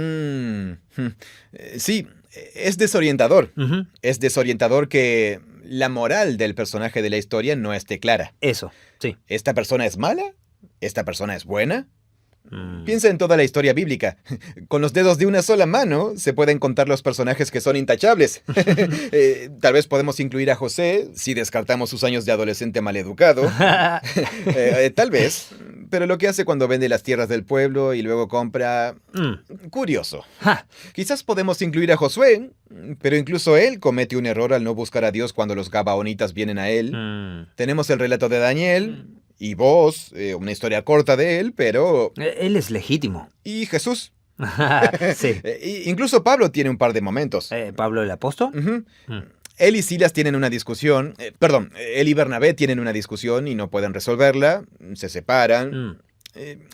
Sí, es desorientador. Ujú. Es desorientador que la moral del personaje de la historia no esté clara. Eso, sí. ¿Esta persona es mala? ¿Esta persona es buena? Mm. Piensa en toda la historia bíblica. Con los dedos de una sola mano se pueden contar los personajes que son intachables. Tal vez podemos incluir a José si descartamos sus años de adolescente maleducado. Tal vez. Pero lo que hace cuando vende las tierras del pueblo y luego compra... Curioso. Ja. Quizás podemos incluir a Josué, pero incluso él comete un error al no buscar a Dios cuando los gabaonitas vienen a él. Mm. Tenemos el relato de Daniel y vos, una historia corta de él, pero... Él es legítimo. Y Jesús. Sí. Incluso Pablo tiene un par de momentos. ¿Pablo el apóstol? Ujú. Mm. Él y Silas tienen una discusión. Él y Bernabé tienen una discusión y no pueden resolverla. Se separan. Mm.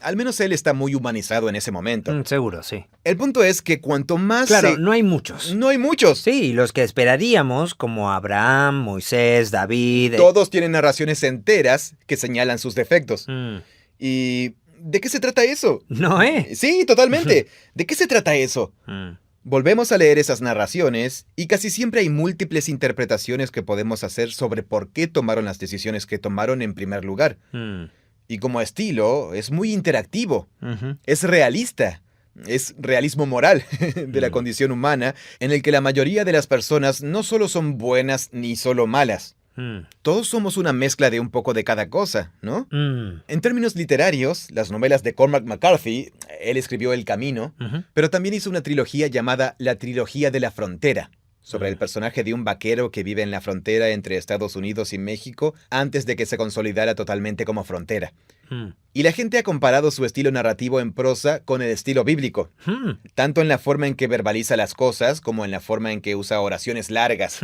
Al menos él está muy humanizado en ese momento. Seguro, sí. El punto es que cuanto más... Claro, no hay muchos. No hay muchos. Sí, los que esperaríamos, como Abraham, Moisés, David... Todos tienen narraciones enteras que señalan sus defectos. Mm. ¿Y de qué se trata eso? Noé. Sí, totalmente. ¿De qué se trata eso? Mm. Volvemos a leer esas narraciones y casi siempre hay múltiples interpretaciones que podemos hacer sobre por qué tomaron las decisiones que tomaron en primer lugar. Mm. Y como estilo, es muy interactivo, Ujú. es realista, es realismo moral de la condición humana, en el que la mayoría de las personas no solo son buenas ni solo malas. Mm. Todos somos una mezcla de un poco de cada cosa, ¿no? Mm. En términos literarios, las novelas de Cormac McCarthy, él escribió El Camino, Ujú. pero también hizo una trilogía llamada La Trilogía de la Frontera, sobre el personaje de un vaquero que vive en la frontera entre Estados Unidos y México antes de que se consolidara totalmente como frontera. Mm. Y la gente ha comparado su estilo narrativo en prosa con el estilo bíblico, Mm. tanto en la forma en que verbaliza las cosas como en la forma en que usa oraciones largas,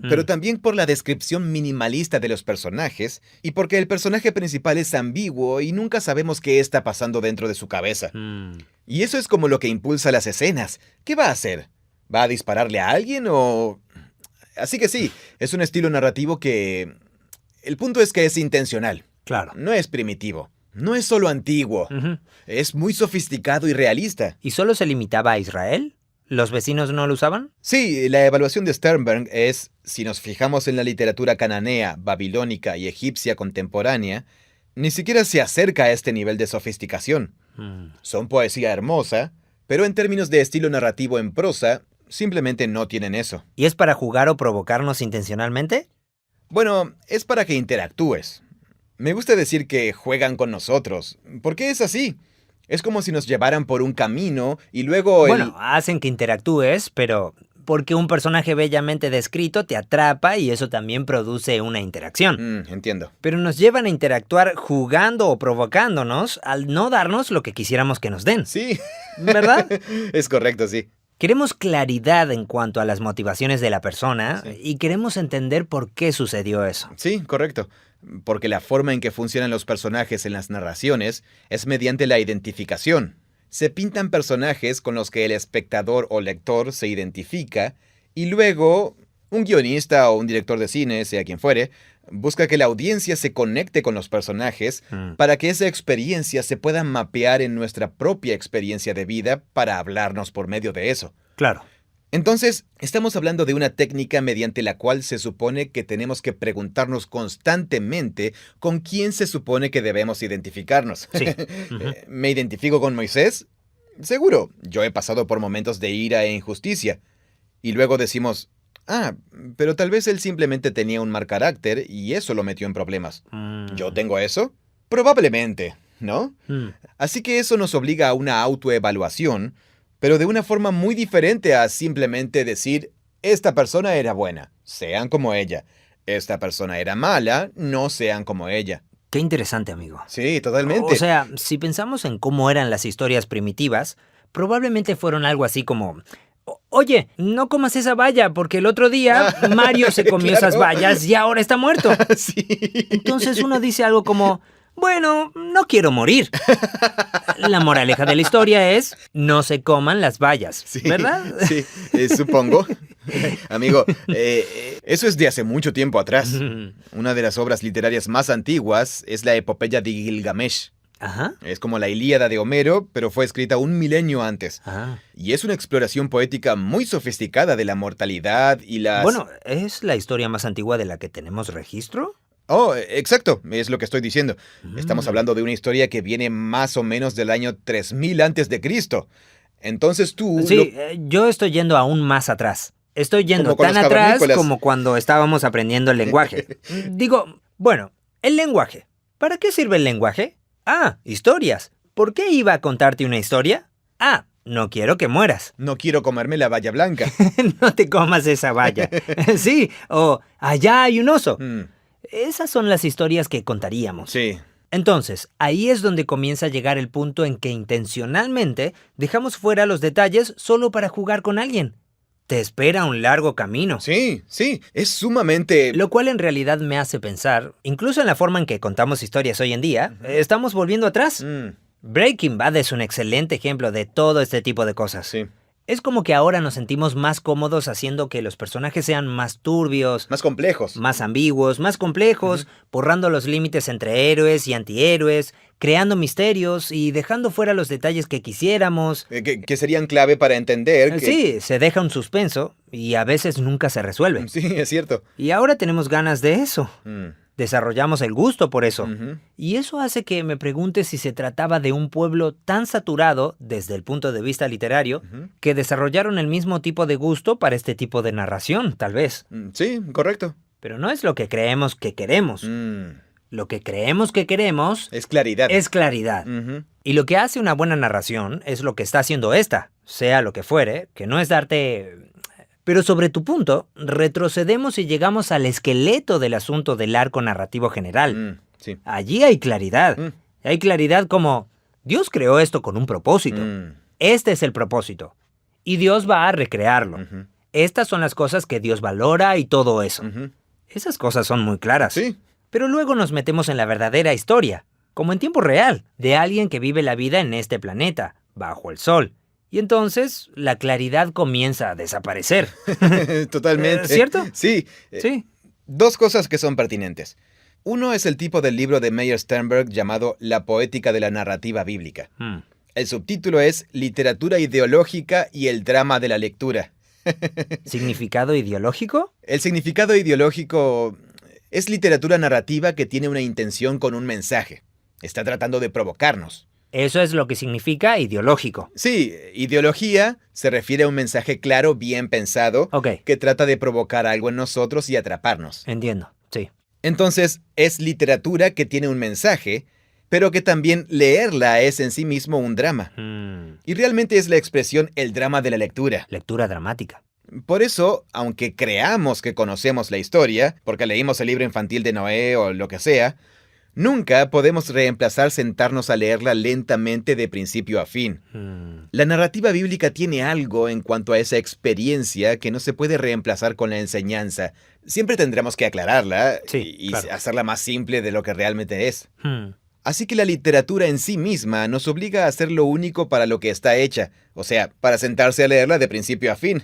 pero también por la descripción minimalista de los personajes y porque el personaje principal es ambiguo y nunca sabemos qué está pasando dentro de su cabeza. Mm. Y eso es como lo que impulsa las escenas. ¿Qué va a hacer? ¿Va a dispararle a alguien o...? Así que sí, es un estilo narrativo que... El punto es que es intencional. Claro. No es primitivo. No es solo antiguo. Ujú. Es muy sofisticado y realista. ¿Y solo se limitaba a Israel? ¿Los vecinos no lo usaban? Sí, la evaluación de Sternberg es, si nos fijamos en la literatura cananea, babilónica y egipcia contemporánea, ni siquiera se acerca a este nivel de sofisticación. Mm. Son poesía hermosa, pero en términos de estilo narrativo en prosa, simplemente no tienen eso. ¿Y es para jugar o provocarnos intencionalmente? Bueno, es para que interactúes. Me gusta decir que juegan con nosotros, porque es así. Es como si nos llevaran por un camino y luego Bueno, hacen que interactúes, pero porque un personaje bellamente descrito te atrapa y eso también produce una interacción. Entiendo. Pero nos llevan a interactuar jugando o provocándonos al no darnos lo que quisiéramos que nos den. Sí. ¿Verdad? Es correcto, sí. Queremos claridad en cuanto a las motivaciones de la persona Sí. y queremos entender por qué sucedió eso. Sí, correcto. Porque la forma en que funcionan los personajes en las narraciones es mediante la identificación. Se pintan personajes con los que el espectador o lector se identifica y luego un guionista o un director de cine, sea quien fuere, busca que la audiencia se conecte con los personajes para que esa experiencia se pueda mapear en nuestra propia experiencia de vida para hablarnos por medio de eso. Claro. Entonces, estamos hablando de una técnica mediante la cual se supone que tenemos que preguntarnos constantemente con quién se supone que debemos identificarnos. Sí. Ujú. ¿Me identifico con Moisés? Seguro, yo he pasado por momentos de ira e injusticia. Y luego decimos, pero tal vez él simplemente tenía un mal carácter y eso lo metió en problemas. ¿Yo tengo eso? Probablemente, ¿no? Mm. Así que eso nos obliga a una autoevaluación, pero de una forma muy diferente a simplemente decir, esta persona era buena, sean como ella. Esta persona era mala, no sean como ella. Qué interesante, amigo. Sí, totalmente. O sea, si pensamos en cómo eran las historias primitivas, probablemente fueron algo así como... Oye, no comas esa valla porque el otro día Mario se comió Claro. esas vallas y ahora está muerto. Sí. Entonces uno dice algo como... Bueno, no quiero morir. La moraleja de la historia es, no se coman las bayas, Sí, ¿verdad? Sí, supongo. Amigo, eso es de hace mucho tiempo atrás. Una de las obras literarias más antiguas es la epopeya de Gilgamesh. Ajá. Es como la Ilíada de Homero, pero fue escrita un milenio antes. Ah. Y es una exploración poética muy sofisticada de la mortalidad y las... Bueno, ¿es la historia más antigua de la que tenemos registro? Oh, exacto, es lo que estoy diciendo. Estamos Mm. hablando de una historia que viene más o menos del año 3000 antes de Cristo. Entonces tú... Sí, yo estoy yendo aún más atrás. Estoy yendo Como con tan los atrás cavernícolas. como cuando estábamos aprendiendo el lenguaje. Digo, bueno, el lenguaje. ¿Para qué sirve el lenguaje? Ah, historias. ¿Por qué iba a contarte una historia? Ah, no quiero que mueras. No quiero comerme la valla blanca. No te comas esa valla. Sí, o allá hay un oso. Mm, Esas son las historias que contaríamos. sí. Entonces, ahí es donde comienza a llegar el punto en que intencionalmente dejamos fuera los detalles solo para jugar con alguien. Te espera un largo camino. Sí, es sumamente... Lo cual en realidad me hace pensar, incluso en la forma en que contamos historias hoy en día, estamos volviendo atrás. Mm, Breaking Bad es un excelente ejemplo de todo este tipo de cosas. sí. Es como que ahora nos sentimos más cómodos haciendo que los personajes sean más turbios, Más complejos. más ambiguos, más complejos, borrando los límites entre héroes y antihéroes, creando misterios y dejando fuera los detalles que quisiéramos. Que serían clave para entender que... Sí, se deja un suspenso y a veces nunca se resuelve. Sí, es cierto. Y ahora tenemos ganas de eso. Mm, Desarrollamos el gusto por eso. ujú. Y eso hace que me pregunte si se trataba de un pueblo tan saturado, desde el punto de vista literario, Ujú. que desarrollaron el mismo tipo de gusto para este tipo de narración, tal vez. Sí, correcto. Pero no es lo que creemos que queremos. Mm, Lo que creemos que queremos es claridad. es claridad. Ujú. Y lo que hace una buena narración es lo que está haciendo esta, sea lo que fuere, que no es darte... Pero sobre tu punto, retrocedemos y llegamos al esqueleto del asunto del arco narrativo general. Mm, sí. Allí hay claridad. Mm. Hay claridad como, Dios creó esto con un propósito. Mm, Este es el propósito. Y Dios va a recrearlo. ujú, Estas son las cosas que Dios valora y todo eso. ujú. Esas cosas son muy claras. Sí. Pero luego nos metemos en la verdadera historia, como en tiempo real, de alguien que vive la vida en este planeta, bajo el sol. Y entonces la claridad comienza a desaparecer. Totalmente. ¿Cierto? Sí. Sí. Dos cosas que son pertinentes. Uno es el tipo del libro de Meyer Sternberg llamado La poética de la narrativa bíblica. Hmm. El subtítulo es Literatura ideológica y el drama de la lectura. ¿Significado ideológico? El significado ideológico es literatura narrativa que tiene una intención con un mensaje. Está tratando de provocarnos. Eso es lo que significa ideológico. Sí, ideología se refiere a un mensaje claro, bien pensado, Ok, que trata de provocar algo en nosotros y atraparnos. entiendo, sí. Entonces, es literatura que tiene un mensaje, pero que también leerla es en sí mismo un drama. Y realmente es la expresión el drama de la lectura. Lectura dramática. Por eso, aunque creamos que conocemos la historia, porque leímos el libro infantil de Noé o lo que sea, nunca podemos reemplazar sentarnos a leerla lentamente de principio a fin. La narrativa bíblica tiene algo en cuanto a esa experiencia que no se puede reemplazar con la enseñanza. Siempre tendremos que aclararla Sí, y claro. hacerla más simple de lo que realmente es. Hmm. Así que la literatura en sí misma nos obliga a hacer lo único para lo que está hecha, o sea, para sentarse a leerla de principio a fin.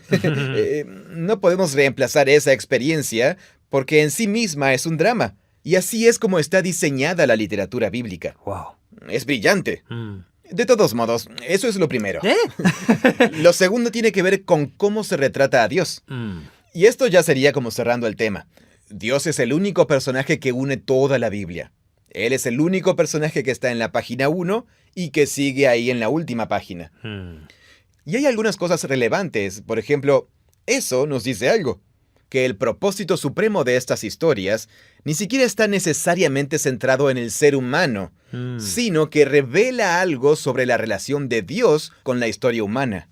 No podemos reemplazar esa experiencia porque en sí misma es un drama. Y así es como está diseñada la literatura bíblica. Wow. Es brillante. Hmm. De todos modos, eso es lo primero. ¿Eh? Lo segundo tiene que ver con cómo se retrata a Dios. Hmm. Y esto ya sería como cerrando el tema. Dios es el único personaje que une toda la Biblia. Él es el único personaje que está en la página 1 y que sigue ahí en la última página. Hmm. Y hay algunas cosas relevantes. Por ejemplo, eso nos dice algo. Que el propósito supremo de estas historias ni siquiera está necesariamente centrado en el ser humano, Hmm. sino que revela algo sobre la relación de Dios con la historia humana,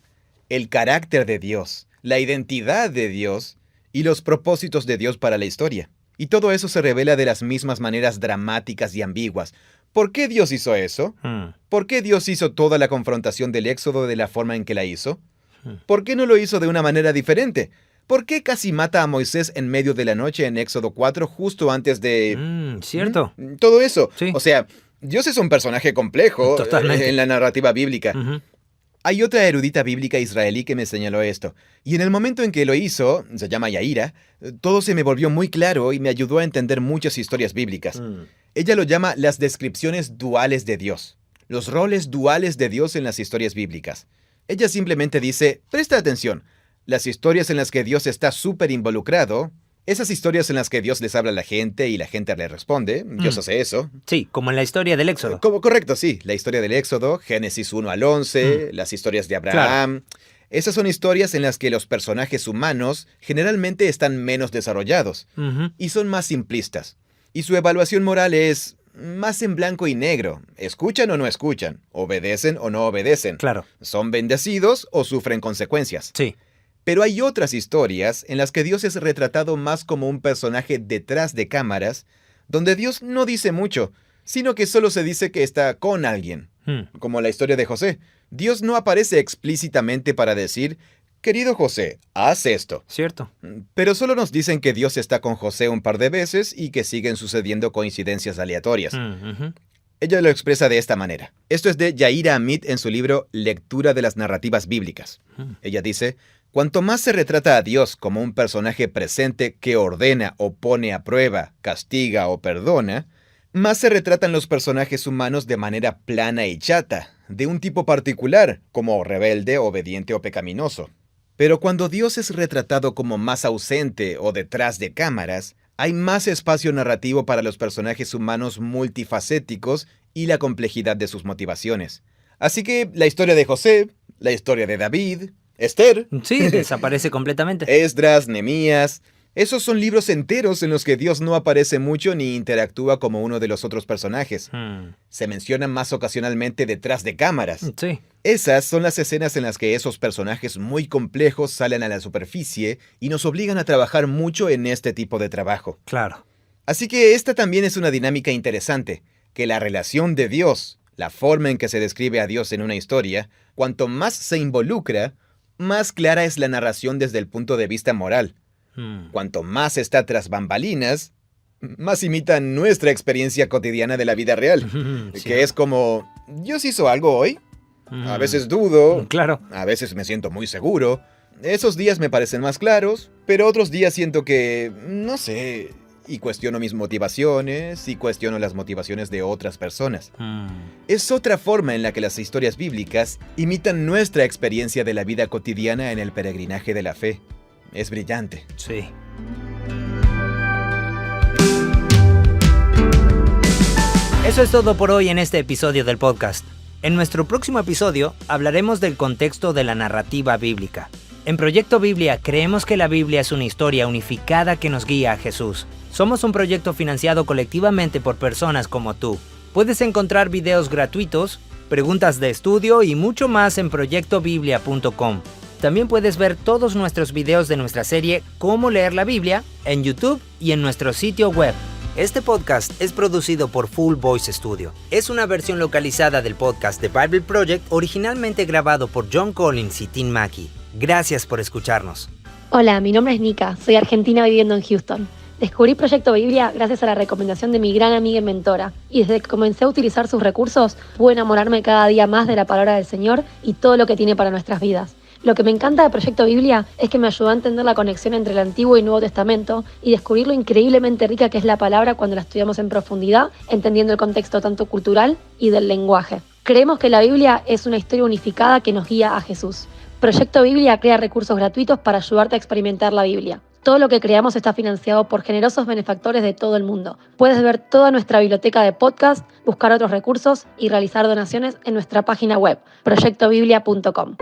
el carácter de Dios, la identidad de Dios y los propósitos de Dios para la historia. Y todo eso se revela de las mismas maneras dramáticas y ambiguas. ¿Por qué Dios hizo eso? Hmm. ¿Por qué Dios hizo toda la confrontación del Éxodo de la forma en que la hizo? Hmm. ¿Por qué no lo hizo de una manera diferente? ¿Por qué casi mata a Moisés en medio de la noche en Éxodo 4 justo antes de... Cierto. Todo eso. Sí. O sea, Dios es un personaje complejo Totalmente. en la narrativa bíblica. Ujú. Hay otra erudita bíblica israelí que me señaló esto, y en el momento en que lo hizo, se llama Yaira, todo se me volvió muy claro y me ayudó a entender muchas historias bíblicas. Ella lo llama las descripciones duales de Dios, los roles duales de Dios en las historias bíblicas. Ella simplemente dice, presta atención, las historias en las que Dios está súper involucrado, esas historias en las que Dios les habla a la gente y la gente le responde, Dios hace eso. Sí, como en la historia del Éxodo. Correcto, sí. La historia del Éxodo, Génesis 1 al 11, las historias de Abraham. Esas son historias en las que los personajes humanos generalmente están menos desarrollados Ujú. y son más simplistas. Y su evaluación moral es más en blanco y negro. ¿Escuchan o no escuchan? ¿Obedecen o no obedecen? Claro, ¿Son bendecidos o sufren consecuencias? sí. Pero hay otras historias en las que Dios es retratado más como un personaje detrás de cámaras, donde Dios no dice mucho, sino que solo se dice que está con alguien, como la historia de José. Dios no aparece explícitamente para decir, querido José, haz esto. Cierto. Pero solo nos dicen que Dios está con José un par de veces y que siguen sucediendo coincidencias aleatorias. Ujú. Ella lo expresa de esta manera. Esto es de Yaira Amit en su libro Lectura de las Narrativas Bíblicas. Ella dice, cuanto más se retrata a Dios como un personaje presente que ordena o pone a prueba, castiga o perdona, más se retratan los personajes humanos de manera plana y chata, de un tipo particular, como rebelde, obediente o pecaminoso. Pero cuando Dios es retratado como más ausente o detrás de cámaras, hay más espacio narrativo para los personajes humanos multifacéticos y la complejidad de sus motivaciones. Así que la historia de José, la historia de David, Esther, Sí, desaparece completamente. Esdras, Nehemías, esos son libros enteros en los que Dios no aparece mucho ni interactúa como uno de los otros personajes. Se mencionan más ocasionalmente detrás de cámaras. Sí. Esas son las escenas en las que esos personajes muy complejos salen a la superficie y nos obligan a trabajar mucho en este tipo de trabajo. Claro. Así que esta también es una dinámica interesante, que la relación de Dios, la forma en que se describe a Dios en una historia, cuanto más se involucra, más clara es la narración desde el punto de vista moral. Cuanto más está tras bambalinas, más imita nuestra experiencia cotidiana de la vida real, Sí. que es como, ¿Dios hizo algo hoy? A veces dudo, Claro. a veces me siento muy seguro. Esos días me parecen más claros, pero otros días siento que, no sé, y cuestiono mis motivaciones y cuestiono las motivaciones de otras personas. Es otra forma en la que las historias bíblicas imitan nuestra experiencia de la vida cotidiana en el peregrinaje de la fe. Es brillante. Sí. Eso es todo por hoy en este episodio del podcast. En nuestro próximo episodio hablaremos del contexto de la narrativa bíblica. En Proyecto Biblia creemos que la Biblia es una historia unificada que nos guía a Jesús. Somos un proyecto financiado colectivamente por personas como tú. Puedes encontrar videos gratuitos, preguntas de estudio y mucho más en proyectobiblia.com. También puedes ver todos nuestros videos de nuestra serie Cómo leer la Biblia en YouTube y en nuestro sitio web. Este podcast es producido por Full Voice Studio. Es una versión localizada del podcast The Bible Project, originalmente grabado por John Collins y Tim Mackey. Gracias por escucharnos. Hola, mi nombre es Nika, soy argentina viviendo en Houston. Descubrí Proyecto Biblia gracias a la recomendación de mi gran amiga y mentora, y desde que comencé a utilizar sus recursos, pude enamorarme cada día más de la palabra del Señor y todo lo que tiene para nuestras vidas. Lo que me encanta de Proyecto Biblia es que me ayudó a entender la conexión entre el Antiguo y Nuevo Testamento y descubrir lo increíblemente rica que es la palabra cuando la estudiamos en profundidad, entendiendo el contexto tanto cultural y del lenguaje. Creemos que la Biblia es una historia unificada que nos guía a Jesús. Proyecto Biblia crea recursos gratuitos para ayudarte a experimentar la Biblia. Todo lo que creamos está financiado por generosos benefactores de todo el mundo. Puedes ver toda nuestra biblioteca de podcast, buscar otros recursos y realizar donaciones en nuestra página web, proyectobiblia.com.